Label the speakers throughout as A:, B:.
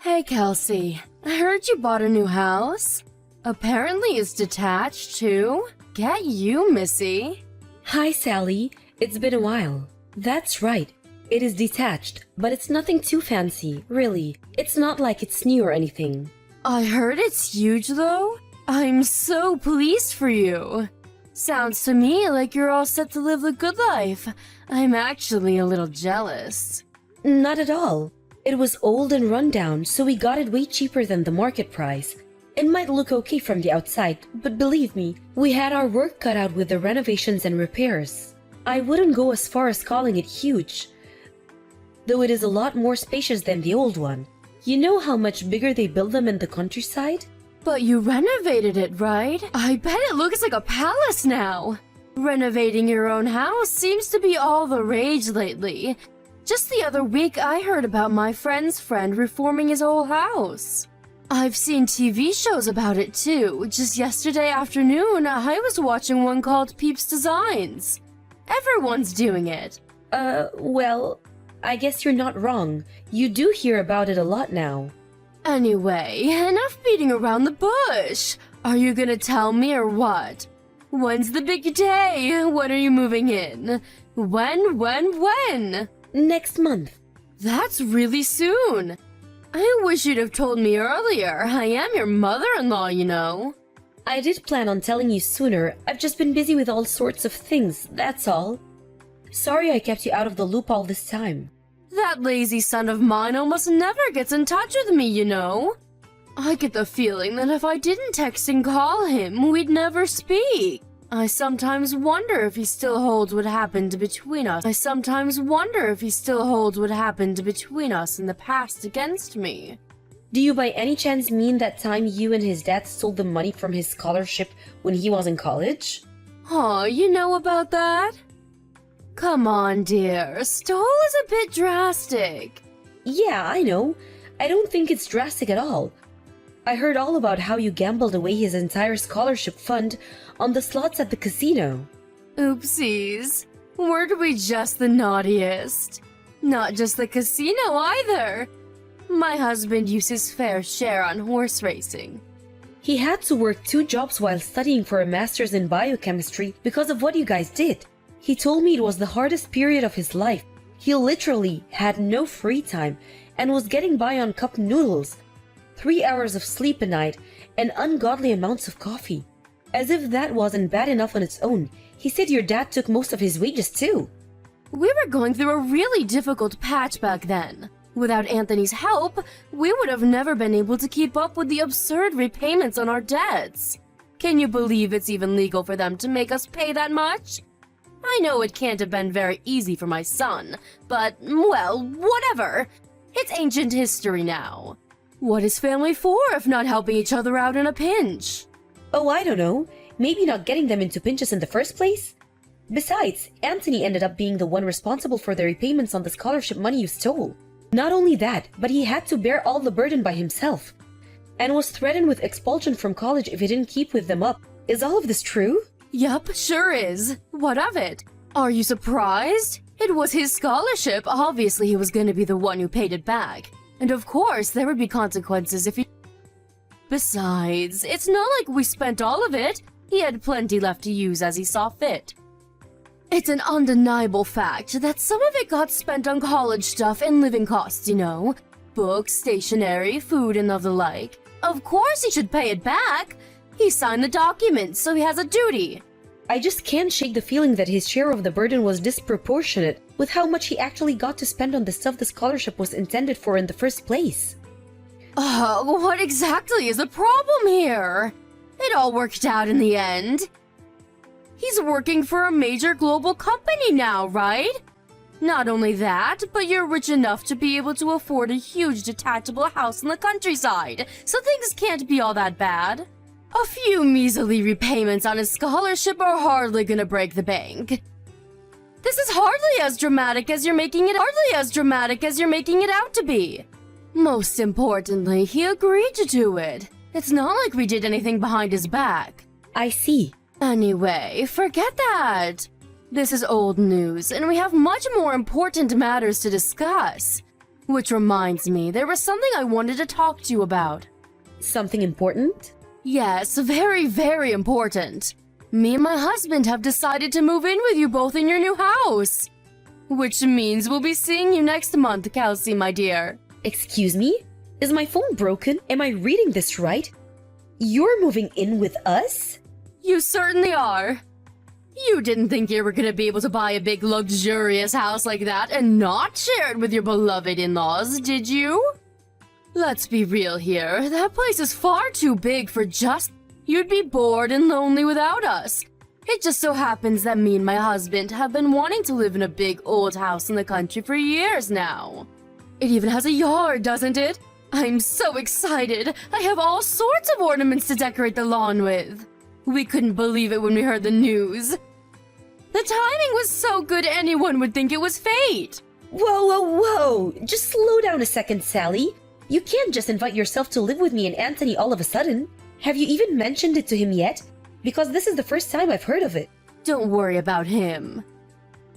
A: Hey, Kelsey. I heard you bought a new house. Apparently it's detached, too. Get you, Missy.
B: Hi, Sally. It's been a while. That's right. It is detached, but it's nothing too fancy, really. It's not like it's new or anything.
A: I heard it's huge, though. I'm so pleased for you. Sounds to me like you're all set to live the good life. I'm actually a little jealous.
B: Not at all. It was old and run down, so we got it way cheaper than the market price. It might look okay from the outside, but believe me, we had our work cut out with the renovations and repairs. I wouldn't go as far as calling it huge, though it is a lot more spacious than the old one. You know how much bigger they build them in the countryside?
A: But you renovated it, right? I bet it looks like a palace now. Renovating your own house seems to be all the rage lately. Just the other week, I heard about my friend's friend reforming his whole house. I've seen TV shows about it too. Just yesterday afternoon, I was watching one called Peeps Designs. Everyone's doing it.
B: Well, I guess you're not wrong. You do hear about it a lot now.
A: Anyway, enough beating around the bush. Are you gonna tell me or what? When's the big day? When are you moving in? When?
B: Next month.
A: That's really soon. I wish you'd have told me earlier. I am your mother-in-law, you know.
B: I did plan on telling you sooner. I've just been busy with all sorts of things, that's all. Sorry I kept you out of the loop all this time.
A: That lazy son of mine almost never gets in touch with me, you know. I get the feeling that if I didn't text and call him, we'd never speak. I sometimes wonder if he still holds what happened between us. in the past against me.
B: Do you by any chance mean that time you and his dad stole the money from his scholarship when he was in college?
A: Oh, you know about that? Come on, dear. Stole is a bit drastic.
B: Yeah, I know. I don't think it's drastic at all. I heard all about how you gambled away his entire scholarship fund on the slots at the casino.
A: Oopsies. Weren't we just the naughtiest? Not just the casino either. My husband used his fair share on horse racing.
B: He had to work 2 jobs while studying for a master's in biochemistry because of what you guys did. He told me it was the hardest period of his life. He literally had no free time and was getting by on cup noodles, 3 hours of sleep a night, and ungodly amounts of coffee. As if that wasn't bad enough on its own, he said your dad took most of his wages too.
A: We were going through a really difficult patch back then. Without Anthony's help, we would have never been able to keep up with the absurd repayments on our debts. Can you believe it's even legal for them to make us pay that much? I know it can't have been very easy for my son, but, well, whatever. It's ancient history now. What is family for if not helping each other out in a pinch?
B: Oh, I don't know. Maybe not getting them into pinches in the first place? Besides, Anthony ended up being the one responsible for the repayments on the scholarship money you stole. Not only that, but he had to bear all the burden by himself, and was threatened with expulsion from college if he didn't keep with them up. Is all of this true?
A: Yup, sure is. What of it? Are you surprised? It was his scholarship. Obviously, he was gonna be the one who paid it back. And of course, there would be consequences if he... Besides, it's not like we spent all of it. He had plenty left to use as he saw fit. It's an undeniable fact that some of it got spent on college stuff and living costs, you know. Books, stationery, food, and of the like. Of course he should pay it back. He signed the document, so he has a duty.
B: I just can't shake the feeling that his share of the burden was disproportionate with how much he actually got to spend on the stuff the scholarship was intended for in the first place.
A: What exactly is the problem here? It all worked out in the end. He's working for a major global company now, right? Not only that, but you're rich enough to be able to afford a huge detachable house in the countryside, so things can't be all that bad. A few measly repayments on his scholarship are hardly gonna break the bank. This is hardly as dramatic as you're making it out to be. Most importantly, he agreed to do it. It's not like we did anything behind his back.
B: I see.
A: Anyway, forget that. This is old news, and we have much more important matters to discuss. Which reminds me, there was something I wanted to talk to you about.
B: Something important?
A: Yes, very, very important. Me and my husband have decided to move in with you both in your new house. Which means we'll be seeing you next month, Kelsey, my dear.
B: Excuse me? Is my phone broken? Am I reading this right? You're moving in with us?
A: You certainly are. You didn't think you were gonna be able to buy a big luxurious house like that and not share it with your beloved in-laws, did you? Let's be real here, that place is far too big for just... You'd be bored and lonely without us. It just so happens that me and my husband have been wanting to live in a big old house in the country for years now. It even has a yard, doesn't it? I'm so excited. I have all sorts of ornaments to decorate the lawn with. We couldn't believe it when we heard the news. The timing was so good anyone would think it was fate.
B: Whoa, whoa, whoa! Just slow down a second, Sally. You can't just invite yourself to live with me and Anthony all of a sudden. Have you even mentioned it to him yet? Because this is the first time I've heard of it.
A: Don't worry about him.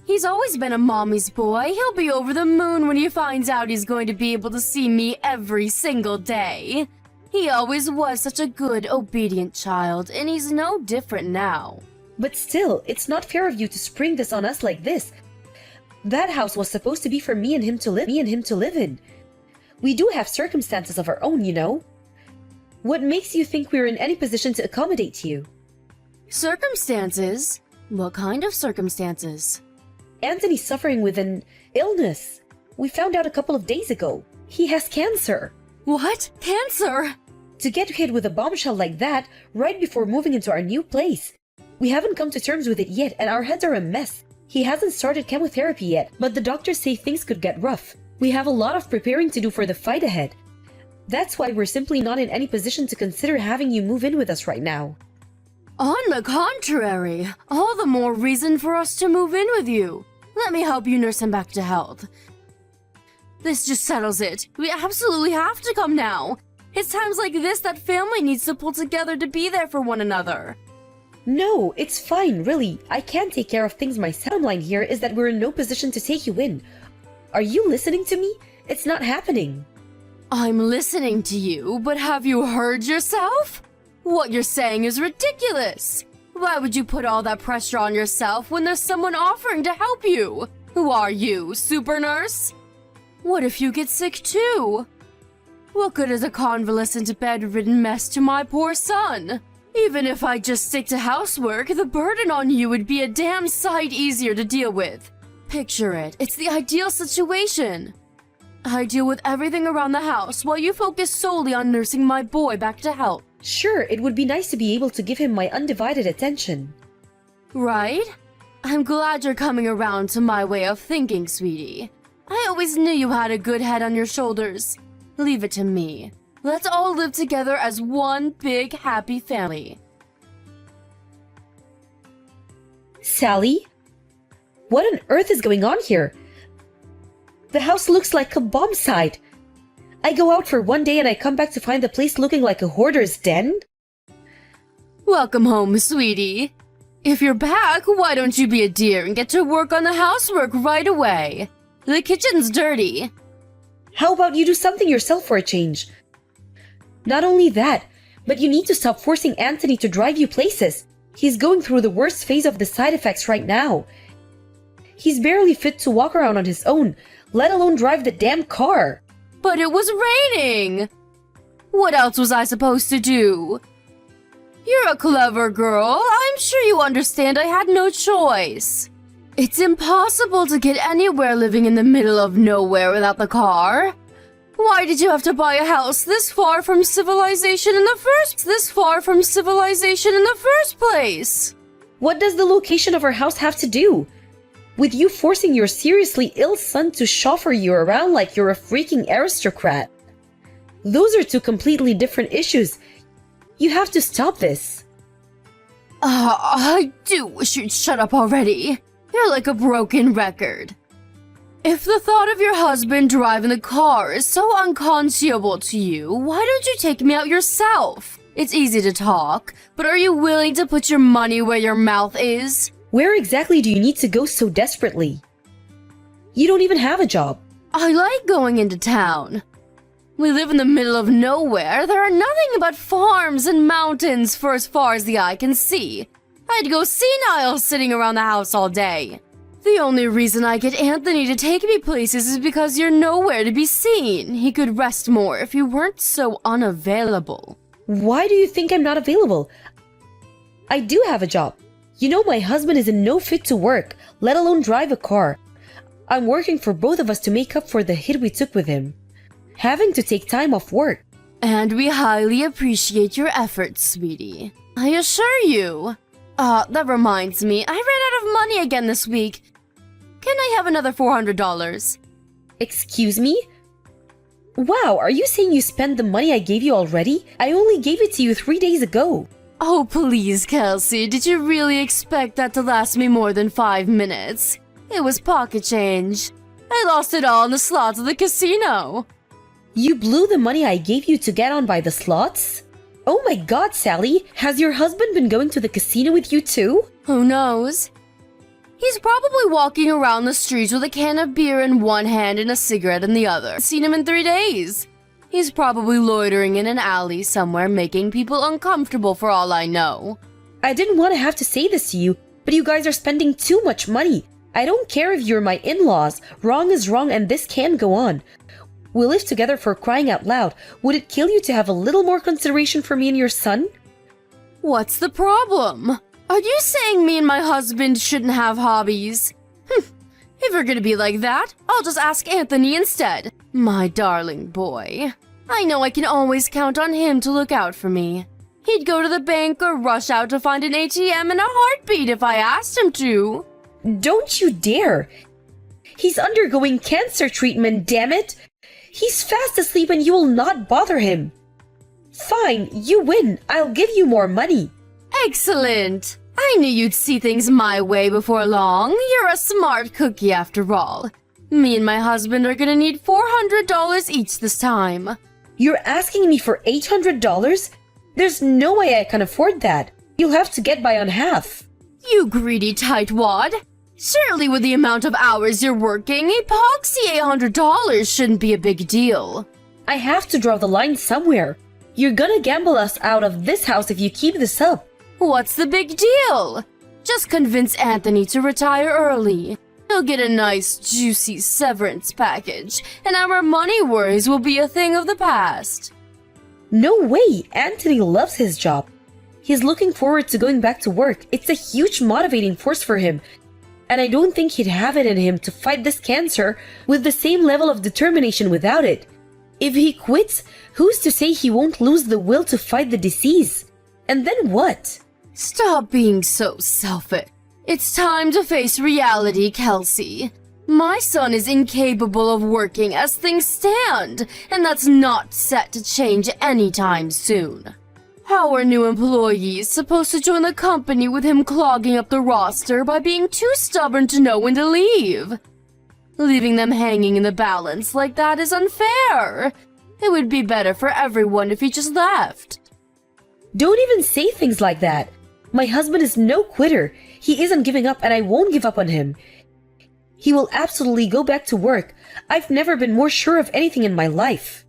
A: He's always been a mommy's boy. He'll be over the moon when he finds out he's going to be able to see me every single day. He always was such a good, obedient child, and he's no different now.
B: But still, it's not fair of you to spring this on us like this. That house was supposed to be for me and him to live in. We do have circumstances of our own, you know. What makes you think we're in any position to accommodate you?
A: Circumstances? What kind of circumstances?
B: Anthony's suffering with an illness. We found out a couple of days ago. He has cancer.
A: What? Cancer?
B: To get hit with a bombshell like that right before moving into our new place. We haven't come to terms with it yet and our heads are a mess. He hasn't started chemotherapy yet, but the doctors say things could get rough. We have a lot of preparing to do for the fight ahead. That's why we're simply not in any position to consider having you move in with us right now.
A: On the contrary, all the more reason for us to move in with you. Let me help you nurse him back to health. This just settles it. We absolutely have to come now. It's times like this that family needs to pull together to be there for one another.
B: No, it's fine, really. I can take care of things myself. The line here is that we're in no position to take you in. Are you listening to me? It's not happening.
A: I'm listening to you, but have you heard yourself? What you're saying is ridiculous. Why would you put all that pressure on yourself when there's someone offering to help you? Who are you, super nurse? What if you get sick too? What good is a convalescent bedridden mess to my poor son? Even if I just stick to housework, the burden on you would be a damn sight easier to deal with. Picture it, it's the ideal situation. I deal with everything around the house while you focus solely on nursing my boy back to health.
B: Sure, it would be nice to be able to give him my undivided attention.
A: Right? I'm glad you're coming around to my way of thinking, sweetie. I always knew you had a good head on your shoulders. Leave it to me. Let's all live together as one big happy family.
B: Sally? What on earth is going on here? The house looks like a bomb site. I go out for one day and I come back to find the place looking like a hoarder's den?
A: Welcome home, sweetie. If you're back, why don't you be a dear and get to work on the housework right away? The kitchen's dirty.
B: How about you do something yourself for a change? Not only that, but you need to stop forcing Anthony to drive you places. He's going through the worst phase of the side effects right now. He's barely fit to walk around on his own, let alone drive the damn car.
A: But it was raining. What else was I supposed to do? You're a clever girl. I'm sure you understand I had no choice. It's impossible to get anywhere living in the middle of nowhere without the car. Why did you have to buy a house this far from civilization in the first place?
B: What does the location of our house have to do with you forcing your seriously ill son to chauffeur you around like you're a freaking aristocrat? Those are two completely different issues. You have to stop this.
A: I do wish you'd shut up already. You're like a broken record. If the thought of your husband driving the car is so unconscionable to you, why don't you take me out yourself? It's easy to talk, but are you willing to put your money where your mouth is?
B: Where exactly do you need to go so desperately? You don't even have a job.
A: I like going into town. We live in the middle of nowhere. There are nothing but farms and mountains for as far as the eye can see. I'd go senile sitting around the house all day. The only reason I get Anthony to take me places is because you're nowhere to be seen. He could rest more if you weren't so unavailable.
B: Why do you think I'm not available? I do have a job. You know, my husband is in no fit to work, let alone drive a car. I'm working for both of us to make up for the hit we took with him. Having to take time off work.
A: And we highly appreciate your efforts, sweetie. I assure you. That reminds me, I ran out of money again this week. Can I have another $400?
B: Excuse me? Wow, are you saying you spent the money I gave you already? I only gave it to you 3 days ago.
A: Oh, please, Kelsey, did you really expect that to last me more than 5 minutes? It was pocket change. I lost it all in the slots of the casino.
B: You blew the money I gave you to get on by the slots? Oh my god, Sally, has your husband been going to the casino with you too?
A: Who knows? He's probably walking around the streets with a can of beer in one hand and a cigarette in the other. Seen him in 3 days. He's probably loitering in an alley somewhere making people uncomfortable for all I know.
B: I didn't want to have to say this to you, but you guys are spending too much money. I don't care if you're my in-laws. Wrong is wrong and this can't go on. We live together for crying out loud. Would it kill you to have a little more consideration for me and your son?
A: What's the problem? Are you saying me and my husband shouldn't have hobbies? If you're gonna be like that, I'll just ask Anthony instead. My darling boy. I know I can always count on him to look out for me. He'd go to the bank or rush out to find an ATM in a heartbeat if I asked him to.
B: Don't you dare! He's undergoing cancer treatment, damn it! He's fast asleep and you will not bother him. Fine, you win. I'll give you more money.
A: Excellent! I knew you'd see things my way before long. You're a smart cookie after all. Me and my husband are gonna need $400 each this time.
B: You're asking me for $800? There's no way I can afford that. You'll have to get by on half.
A: You greedy tightwad. Surely with the amount of hours you're working, epoxy $800 shouldn't be a big deal.
B: I have to draw the line somewhere. You're gonna gamble us out of this house if you keep this up.
A: What's the big deal? Just convince Anthony to retire early. He'll get a nice, juicy severance package, and our money worries will be a thing of the past.
B: No way! Anthony loves his job. He's looking forward to going back to work. It's a huge motivating force for him. And I don't think he'd have it in him to fight this cancer with the same level of determination without it. If he quits, who's to say he won't lose the will to fight the disease? And then what?
A: Stop being so selfish. It's time to face reality, Kelsey. My son is incapable of working as things stand, and that's not set to change anytime soon. How are new employees supposed to join the company with him clogging up the roster by being too stubborn to know when to leave? Leaving them hanging in the balance like that is unfair. It would be better for everyone if he just left.
B: Don't even say things like that. My husband is no quitter. He isn't giving up and I won't give up on him. He will absolutely go back to work. I've never been more sure of anything in my life.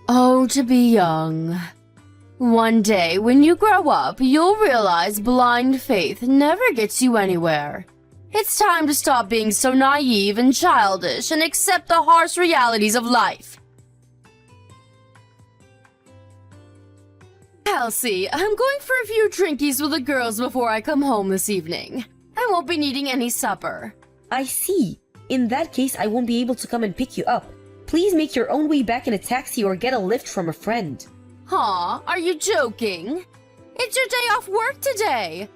A: Oh, to be young. One day, when you grow up, you'll realize blind faith never gets you anywhere. It's time to stop being so naive and childish and accept the harsh realities of life. Kelsey, I'm going for a few drinkies with the girls before I come home this evening. I won't be needing any supper.
B: I see. In that case, I won't be able to come and pick you up. Please make your own way back in a taxi or get a lift from a friend.
A: Huh? Are you joking? It's your day off work today.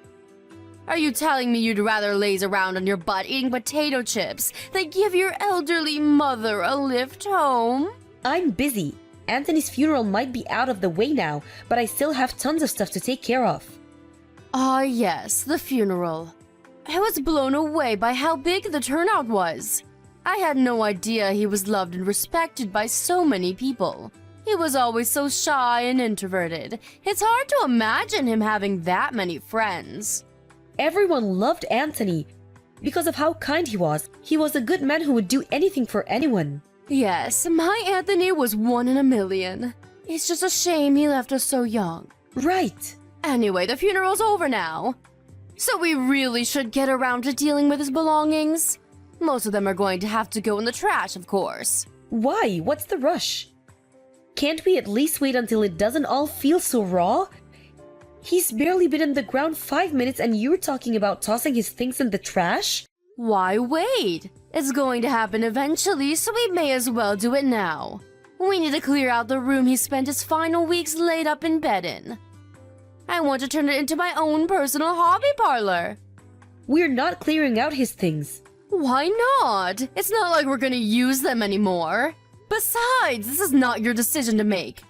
A: Are you telling me you'd rather laze around on your butt eating potato chips than give your elderly mother a lift home?
B: I'm busy. Anthony's funeral might be out of the way now, but I still have tons of stuff to take care of.
A: Ah, yes, the funeral. I was blown away by how big the turnout was. I had no idea he was loved and respected by so many people. He was always so shy and introverted. It's hard to imagine him having that many friends.
B: Everyone loved Anthony because of how kind he was. He was a good man who would do anything for anyone.
A: Yes, my Anthony was one in a million. It's just a shame he left us so young.
B: Right.
A: Anyway, the funeral's over now. So we really should get around to dealing with his belongings. Most of them are going to have to go in the trash, of course.
B: Why? What's the rush? Can't we at least wait until it doesn't all feel so raw? He's barely been in the ground 5 minutes and you're talking about tossing his things in the trash?
A: Why wait? It's going to happen eventually, so we may as well do it now. We need to clear out the room he spent his final weeks laid up in bed in. I want to turn it into my own personal hobby parlor.
B: We're not clearing out his things.
A: Why not? It's not like we're gonna use them anymore. Besides, this is not your decision to make.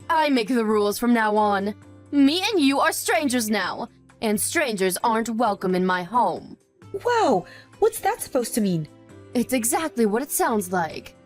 A: I make the rules from now on. Me and you are strangers now, and strangers aren't welcome in my home.
B: Wow, what's that supposed to mean?
A: It's exactly what it sounds like.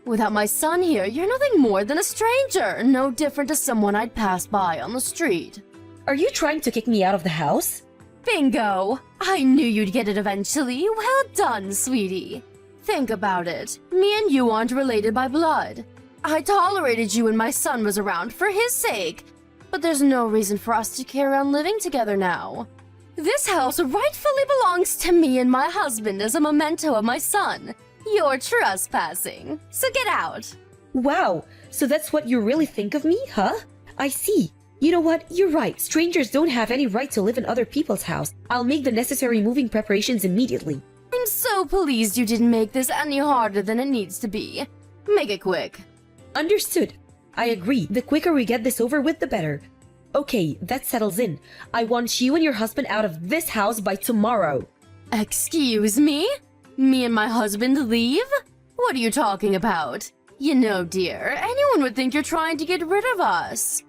A: Without my son here, you're nothing more than a stranger, no different to someone I'd pass by on the street.
B: Are you trying to kick me out of the house?
A: Bingo! I knew you'd get it eventually. Well done, sweetie. Think about it. Me and you aren't related by blood. I tolerated you when my son was around for his sake, but there's no reason for us to carry on living together now. This house rightfully belongs to me and my husband as a memento of my son. You're trespassing, so get out.
B: Wow, so that's what you really think of me, huh? I see. You know what? You're right. Strangers don't have any right to live in other people's house. I'll make the necessary moving preparations immediately.
A: I'm so pleased you didn't make this any harder than it needs to be. Make it quick.
B: Understood. I agree. The quicker we get this over with, the better. Okay, that settles in. I want you and your husband out of this house by tomorrow.
A: Excuse me? Me and my husband leave? What are you talking about? You know, dear, anyone would think you're trying to get rid of us.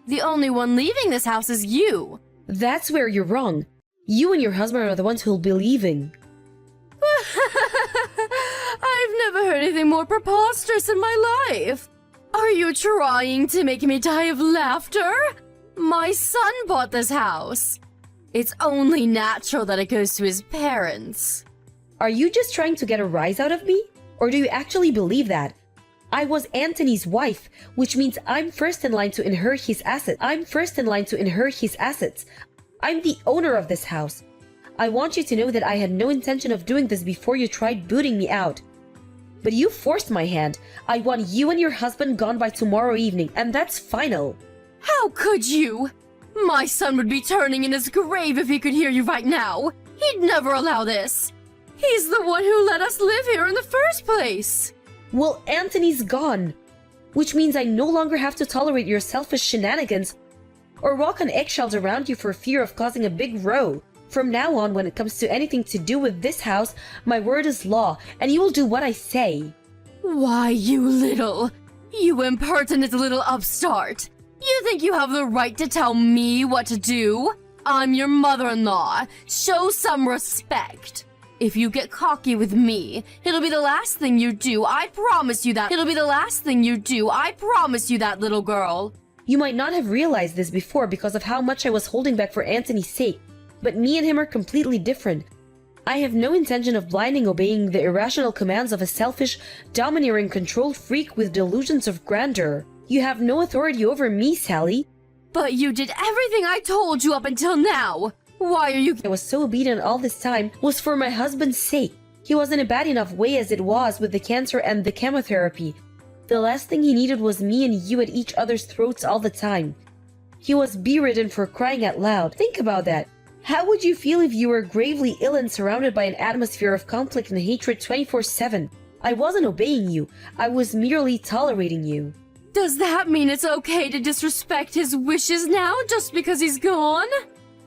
A: The only one leaving this house is you.
B: That's where you're wrong. You and your husband are the ones who'll be leaving.
A: I've never heard anything more preposterous in my life. Are you trying to make me die of laughter? My son bought this house. It's only natural that it goes to his parents.
B: Are you just trying to get a rise out of me? Or do you actually believe that? I was Anthony's wife, which means I'm first in line to inherit his assets. I'm the owner of this house. I want you to know that I had no intention of doing this before you tried booting me out. But you forced my hand. I want you and your husband gone by tomorrow evening, and that's final.
A: How could you? My son would be turning in his grave if he could hear you right now. He'd never allow this. He's the one who let us live here in the first place.
B: Well, Anthony's gone, which means I no longer have to tolerate your selfish shenanigans or walk on eggshells around you for fear of causing a big row. From now on, when it comes to anything to do with this house, my word is law, and you will do what I say.
A: Why, you impertinent little upstart. You think you have the right to tell me what to do? I'm your mother-in-law. Show some respect. If you get cocky with me, it'll be the last thing you do. I promise you that. It'll be the last thing you do. I promise you that, little girl.
B: You might not have realized this before because of how much I was holding back for Anthony's sake, but me and him are completely different. I have no intention of blindly obeying the irrational commands of a selfish, domineering, controlled freak with delusions of grandeur. You have no authority over me, Sally.
A: But you did everything I told you up until now. Why are you—
B: I was so obedient all this time was for my husband's sake. He was in a bad enough way as it was with the cancer and the chemotherapy. The last thing he needed was me and you at each other's throats all the time. He was bedridden for crying out loud. Think about that. How would you feel if you were gravely ill and surrounded by an atmosphere of conflict and hatred 24/7? I wasn't obeying you. I was merely tolerating you.
A: Does that mean it's okay to disrespect his wishes now just because he's gone?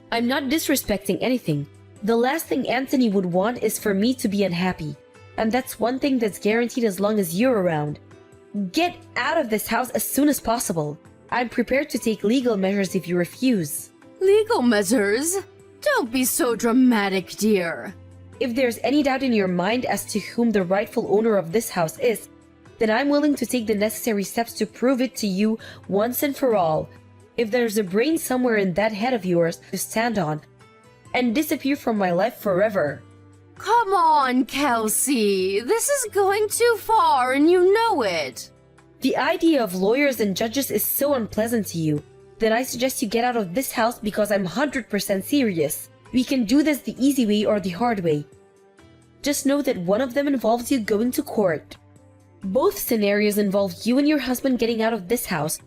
B: I'm not disrespecting anything. The last thing Anthony would want is for me to be unhappy. And that's one thing that's guaranteed as long as you're around. Get out of this house as soon as possible. I'm prepared to take legal measures if you refuse.
A: Legal measures? Don't be so dramatic, dear.
B: If there's any doubt in your mind as to whom the rightful owner of this house is, then I'm willing to take the necessary steps to prove it to you once and for all. If there's a brain somewhere in that head of yours to stand on and disappear from my life forever.
A: Come on, Kelsey. This is going too far and you know it.
B: The idea of lawyers and judges is so unpleasant to you that I suggest you get out of this house because I'm 100% serious. We can do this the easy way or the hard way. Just know that one of them involves you going to court. Both scenarios involve you and your husband getting out of this house,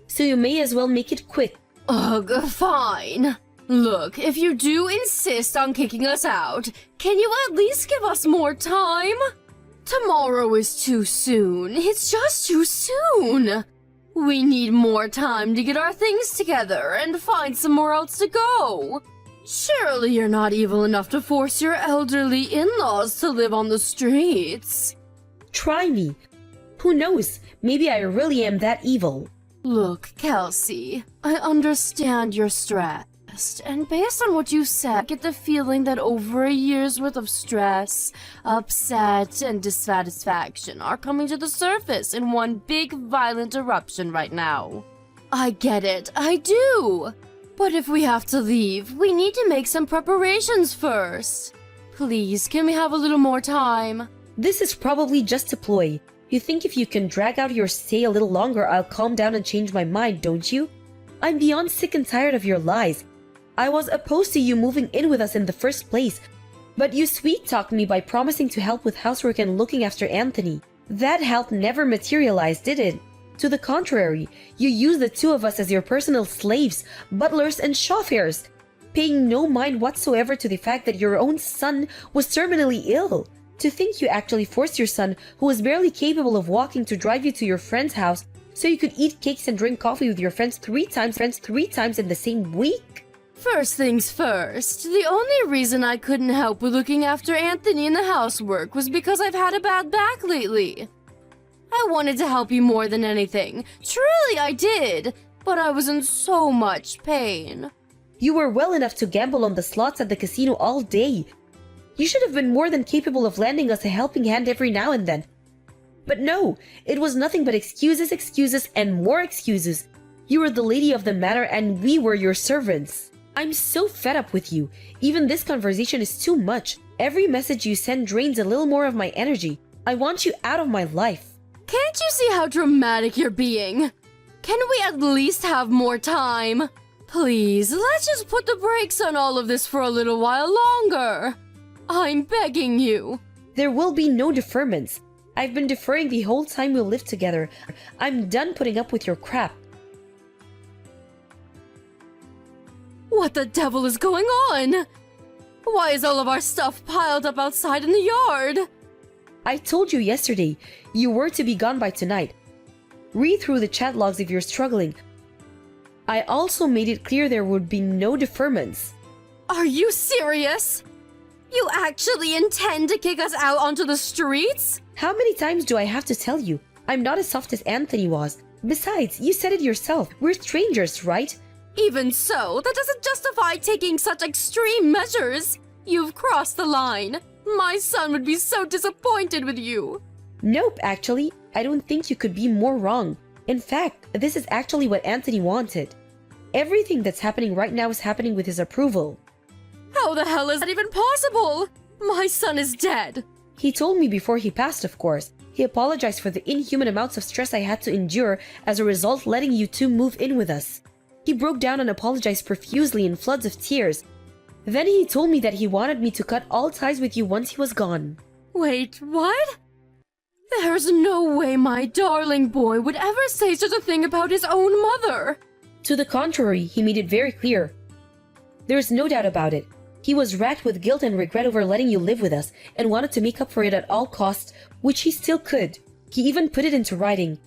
B: so you may as well make it quick.
A: Ugh, fine. Look, if you do insist on kicking us out, can you at least give us more time? Tomorrow is too soon. It's just too soon. We need more time to get our things together and find somewhere else to go. Surely you're not evil enough to force your elderly in-laws to live on the streets.
B: Try me. Who knows? Maybe I really am that evil.
A: Look, Kelsey, I understand you're stressed. And based on what you said, I get the feeling that over a year's worth of stress, upset, and dissatisfaction are coming to the surface in one big violent eruption right now. I get it, I do. But if we have to leave, we need to make some preparations first. Please, can we have a little more time?
B: This is probably just a ploy. You think if you can drag out your stay a little longer, I'll calm down and change my mind, don't you? I'm beyond sick and tired of your lies. I was opposed to you moving in with us in the first place, but you sweet-talked me by promising to help with housework and looking after Anthony. That help never materialized, did it? To the contrary, you used the two of us as your personal slaves, butlers, and chauffeurs, paying no mind whatsoever to the fact that your own son was terminally ill. To think you actually forced your son, who was barely capable of walking, to drive you to your friend's house so you could eat cakes and drink coffee with your friends three times in the same week?
A: First things first, the only reason I couldn't help with looking after Anthony in the housework was because I've had a bad back lately. I wanted to help you more than anything. Truly I did, but I was in so much pain.
B: You were well enough to gamble on the slots at the casino all day. You should have been more than capable of lending us a helping hand every now and then. But no, it was nothing but excuses, and more excuses. You were the lady of the manor and we were your servants. I'm so fed up with you. Even this conversation is too much. Every message you send drains a little more of my energy. I want you out of my life.
A: Can't you see how dramatic you're being? Can we at least have more time? Please, let's just put the brakes on all of this for a little while longer. I'm begging you.
B: There will be no deferments. I've been deferring the whole time we lived together. I'm done putting up with your crap.
A: What the devil is going on? Why is all of our stuff piled up outside in the yard?
B: I told you yesterday, you were to be gone by tonight. Read through the chat logs if you're struggling. I also made it clear there would be no deferments.
A: Are you serious? You actually intend to kick us out onto the streets?
B: How many times do I have to tell you? I'm not as soft as Anthony was. Besides, you said it yourself. We're strangers, right?
A: Even so, that doesn't justify taking such extreme measures. You've crossed the line. My son would be so disappointed with you.
B: Nope, actually, I don't think you could be more wrong. In fact, this is actually what Anthony wanted. Everything that's happening right now is happening with his approval.
A: How the hell is that even possible? My son is dead.
B: He told me before he passed, of course. He apologized for the inhuman amounts of stress I had to endure as a result letting you two move in with us. He broke down and apologized profusely in floods of tears. Then he told me that he wanted me to cut all ties with you once he was gone.
A: Wait, what? There's no way my darling boy would ever say such a thing about his own mother.
B: To the contrary, he made it very clear. There's no doubt about it. He was racked with guilt and regret over letting you live with us and wanted to make up for it at all costs, which he still could. He even put it into writing.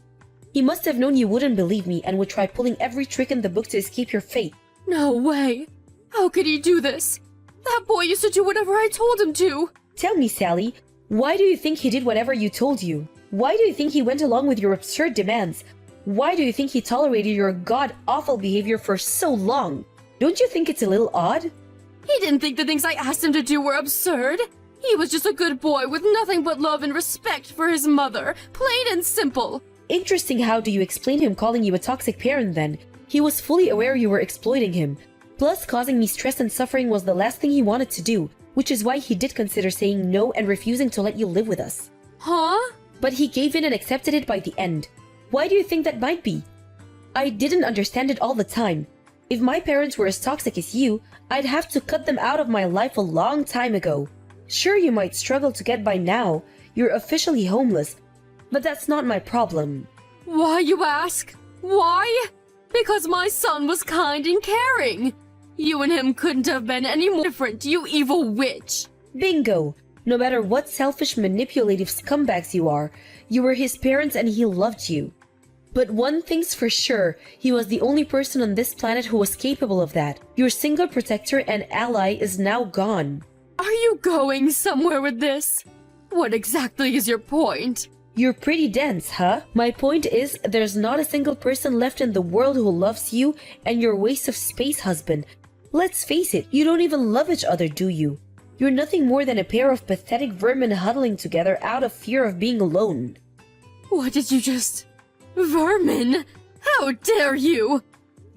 B: He must have known you wouldn't believe me and would try pulling every trick in the book to escape your fate.
A: No way. How could he do this? That boy used to do whatever I told him to.
B: Tell me, Sally, why do you think he did whatever you told you? Why do you think he went along with your absurd demands? Why do you think he tolerated your god-awful behavior for so long? Don't you think it's a little odd?
A: He didn't think the things I asked him to do were absurd. He was just a good boy with nothing but love and respect for his mother, plain and simple.
B: Interesting. How do you explain him calling you a toxic parent then? He was fully aware you were exploiting him. Plus, causing me stress and suffering was the last thing he wanted to do. which is why he did consider saying no and refusing to let you live with us.
A: Huh?
B: But he gave in and accepted it by the end. Why do you think that might be? I didn't understand it all the time. If my parents were as toxic as you, I'd have to cut them out of my life a long time ago. Sure, you might struggle to get by now. You're officially homeless. But that's not my problem.
A: Why, you ask? Why? Because my son was kind and caring. You and him couldn't have been any more different, you evil witch.
B: Bingo! No matter what selfish, manipulative scumbags you are, you were his parents and he loved you. But one thing's for sure, he was the only person on this planet who was capable of that. Your single protector and ally is now gone.
A: Are you going somewhere with this? What exactly is your point?
B: You're pretty dense, huh? My point is, there's not a single person left in the world who loves you and your waste of space husband. Let's face it, you don't even love each other, do you? You're nothing more than a pair of pathetic vermin huddling together out of fear of being alone.
A: What did you just... Vermin? How dare you?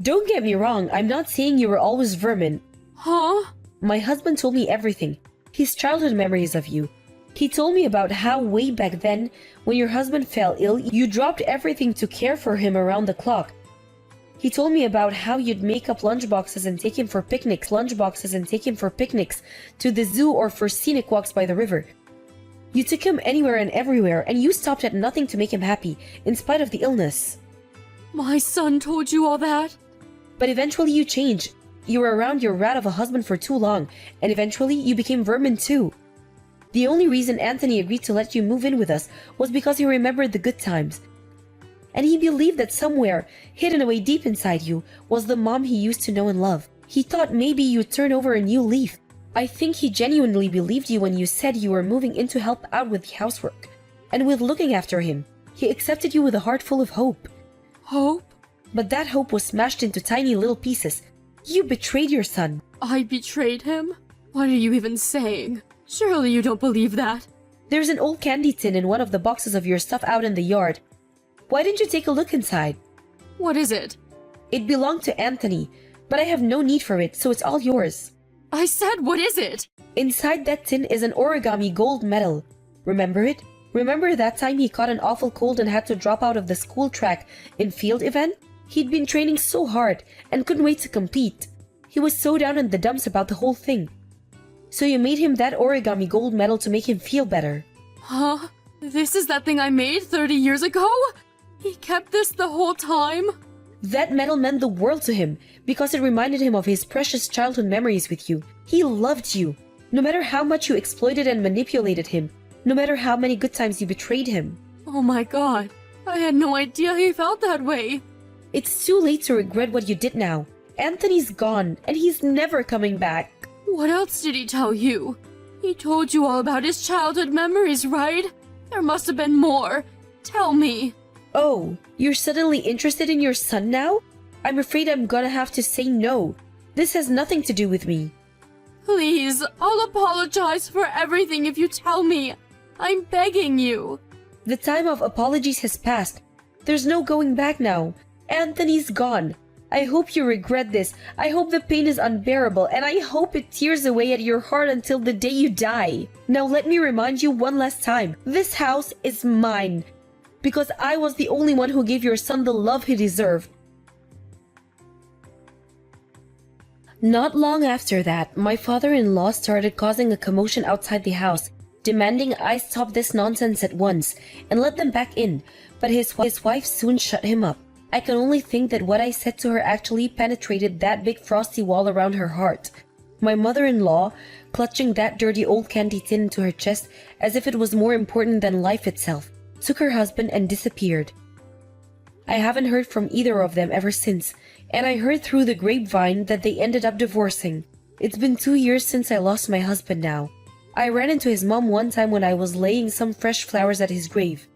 B: Don't get me wrong, I'm not saying you were always vermin.
A: Huh?
B: My husband told me everything. His childhood memories of you. He told me about how way back then, when your husband fell ill, you dropped everything to care for him around the clock. He told me about how you'd make up lunchboxes and take him for picnics, to the zoo or for scenic walks by the river. You took him anywhere and everywhere, and you stopped at nothing to make him happy, in spite of the illness.
A: My son told you all that?
B: But eventually you changed. You were around your rat of a husband for too long, and eventually you became vermin too. The only reason Anthony agreed to let you move in with us was because he remembered the good times. And he believed that somewhere, hidden away deep inside you, was the mom he used to know and love. He thought maybe you'd turn over a new leaf. I think he genuinely believed you when you said you were moving in to help out with the housework. And with looking after him, he accepted you with a heart full of hope.
A: Hope?
B: But that hope was smashed into tiny little pieces. You betrayed your son.
A: I betrayed him? What are you even saying? Surely you don't believe that.
B: There's an old candy tin in one of the boxes of your stuff out in the yard. Why didn't you take a look inside?
A: What is it?
B: It belonged to Anthony, but I have no need for it, so it's all yours.
A: I said, what is it?
B: Inside that tin is an origami gold medal. Remember it? Remember that time he caught an awful cold and had to drop out of the school track in field event? He'd been training so hard and couldn't wait to compete. He was so down in the dumps about the whole thing. So you made him that origami gold medal to make him feel better.
A: Huh? This is that thing I made 30 years ago? He kept this the whole time?
B: That medal meant the world to him because it reminded him of his precious childhood memories with you. He loved you. No matter how much you exploited and manipulated him, no matter how many good times you betrayed him.
A: Oh my god, I had no idea he felt that way.
B: It's too late to regret what you did now. Anthony's gone, and he's never coming back.
A: What else did he tell you? He told you all about his childhood memories, right? There must have been more. Tell me.
B: Oh, you're suddenly interested in your son now? I'm afraid I'm gonna have to say no. This has nothing to do with me.
A: Please, I'll apologize for everything if you tell me. I'm begging you.
B: The time of apologies has passed. There's no going back now. Anthony's gone. I hope you regret this. I hope the pain is unbearable, and I hope it tears away at your heart until the day you die. Now let me remind you one last time. This house is mine. Because I was the only one who gave your son the love he deserved. Not long after that, my father-in-law started causing a commotion outside the house, demanding I stop this nonsense at once and let them back in, but his wife soon shut him up. I can only think that what I said to her actually penetrated that big frosty wall around her heart. My mother-in-law, clutching that dirty old candy tin into her chest as if it was more important than life itself, took her husband and disappeared. I haven't heard from either of them ever since, and I heard through the grapevine that they ended up divorcing. It's been 2 years since I lost my husband now. I ran into his mom one time when I was laying some fresh flowers at his grave.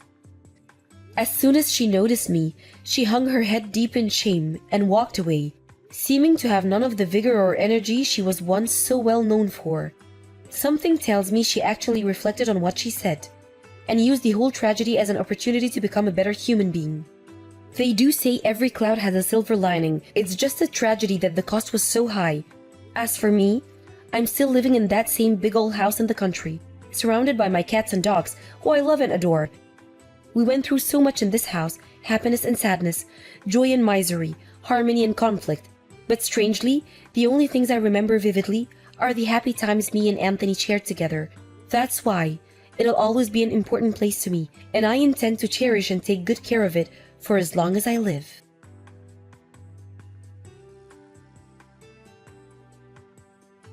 B: As soon as she noticed me, she hung her head deep in shame and walked away, seeming to have none of the vigor or energy she was once so well known for. Something tells me she actually reflected on what she said, and used the whole tragedy as an opportunity to become a better human being. They do say every cloud has a silver lining. It's just a tragedy that the cost was so high. As for me, I'm still living in that same big old house in the country, surrounded by my cats and dogs, who I love and adore. We went through so much in this house, happiness and sadness, joy and misery, harmony and conflict. But strangely, the only things I remember vividly are the happy times me and Anthony shared together. That's why it'll always be an important place to me, and I intend to cherish and take good care of it for as long as I live.